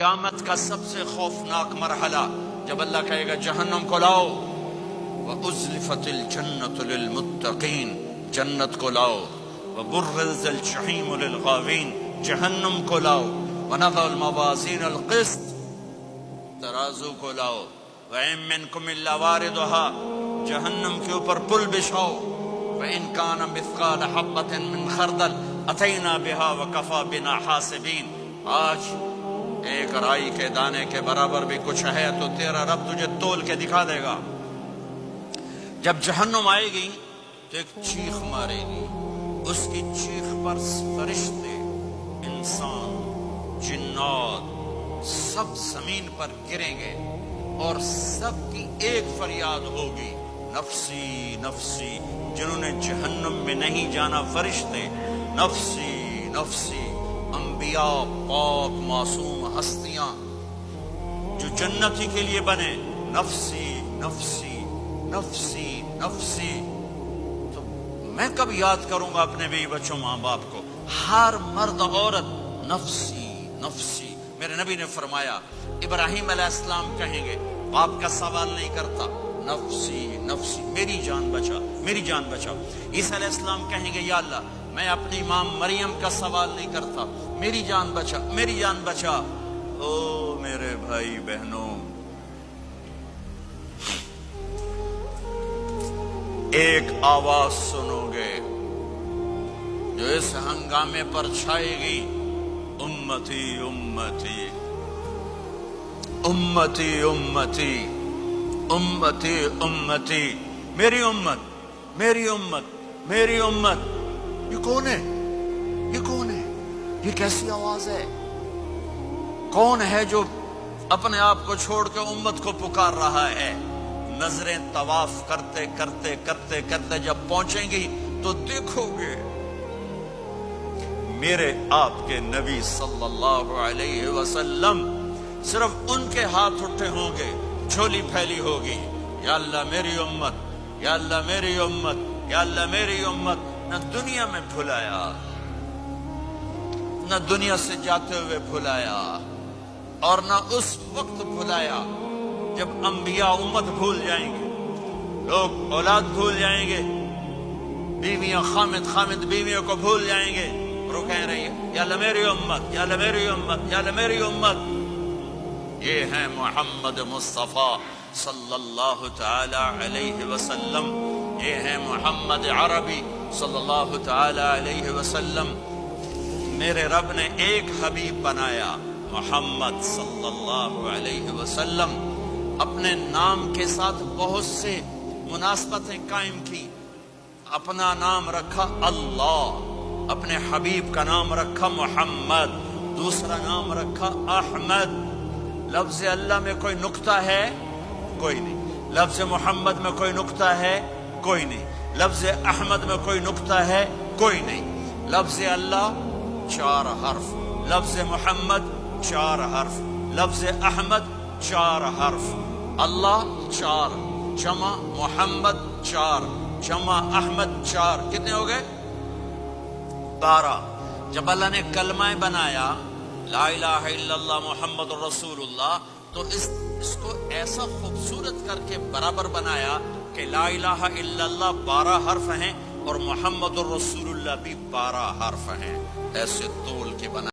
قیامت کا سب سے خوفناک مرحلہ جب اللہ کہے گا جہنم کو لاؤ، وَأُزْلِفَتِ الْجَنَّةُ لِلْمُتَّقِينَ، جنت کو لاؤ، وَبُرِّزَ الْجَحِيمُ لِلْغَاوِينَ، جہنم کو لاؤ، وَنَضَعُ الْمَوَازِينَ الْقِسْطَ، ترازو کو لاؤ، وَإِن مِّنكُمْ إِلَّا وَارِدُهَا، جہنم کے اوپر پل بچھاؤ، وَإِن كَانَ مِثْقَالَ حَبَّةٍ مِّنْ خَرْدَلٍ أَتَيْنَا بِهَا وَكَفَىٰ بِنَا حَاسِبِينَ۔ آج ایک رائی کے دانے کے برابر بھی کچھ ہے تو تیرا رب تجھے تول کے دکھا دے گا۔ جب جہنم آئے گی تو ایک چیخ مارے گی، اس کی چیخ پر فرشتے، انسان، جنات سب زمین پر گریں گے اور سب کی ایک فریاد ہوگی، نفسی نفسی۔ جنہوں نے جہنم میں نہیں جانا فرشتے، نفسی نفسی۔ انبیاء، پاک معصوم ہستیاں جو جنت ہی کے لیے بنے، نفسی نفسی نفسی نفسی۔ تو میں کب یاد کروں گا اپنے بیوی بچوں ماں باپ کو؟ ہر مرد عورت نفسی نفسی۔ میرے نبی نے فرمایا ابراہیم علیہ السلام کہیں گے، باپ کا سوال نہیں کرتا، نفسی نفسی، میری جان بچا میری جان بچا۔ عیسیٰ علیہ السلام کہیں گے یا اللہ میں اپنی ماں مریم کا سوال نہیں کرتا، میری جان بچا میری جان بچا۔ او میرے بھائی بہنوں، ایک آواز سنو گے جو اس ہنگامے پر چھائے گی، امتی امتی امتی امتی امتی امتی، میری امت میری امت میری امت۔ یہ کون ہے؟ یہ کون ہے؟ یہ کیسی آواز ہے؟ کون ہے جو اپنے آپ کو چھوڑ کے امت کو پکار رہا ہے؟ نظریں طواف کرتے کرتے کرتے کرتے جب پہنچیں گی تو دیکھو گے میرے آپ کے نبی صلی اللہ علیہ وسلم، صرف ان کے ہاتھ اٹھے ہوں گے، جھولی پھیلی ہوگی، یا اللہ میری امت یا اللہ میری امت یا اللہ میری امت۔ نہ دنیا میں بھلایا، نہ دنیا سے جاتے ہوئے بھلایا، اور نہ اس وقت بھلایا جب انبیاء امت بھول جائیں گے، لوگ اولاد بھول جائیں گے، بیویاں خامد بیویوں کو بھول جائیں گے، وہ کہہ رہی ہے یا اللہ میری امت یا اللہ میری امت یا اللہ میری امت۔ یہ ہے محمد مصطفیٰ صلی اللہ تعالی علیہ وسلم، یہ ہے محمد عربی صلی اللہ تعالی علیہ وسلم۔ میرے رب نے ایک حبیب بنایا، محمد صلی اللہ علیہ وسلم۔ اپنے نام کے ساتھ بہت سے مناسبتیں قائم کی، اپنا نام رکھا اللہ، اپنے حبیب کا نام رکھا محمد، دوسرا نام رکھا احمد۔ لفظ اللہ میں کوئی نقطہ ہے؟ کوئی نہیں۔ لفظ محمد میں کوئی نقطہ ہے؟ کوئی نہیں۔ لفظ احمد میں کوئی نقطہ ہے؟ کوئی نہیں۔ لفظ اللہ 4 حرف، لفظ محمد 4 حرف، لفظ احمد 4 حرف۔ اللہ 4 جمع محمد 4 جمع احمد 4، کتنے ہو گئے؟ 12۔ جب اللہ نے کلمہ بنایا لا الہ الا اللہ محمد رسول اللہ، تو اس کو ایسا خوبصورت کر کے برابر بنایا کہ لا الہ الا اللہ 12 حرف ہیں اور محمد الرسول اللہ بھی 12 حرف ہیں، ایسے تول کے بنایا۔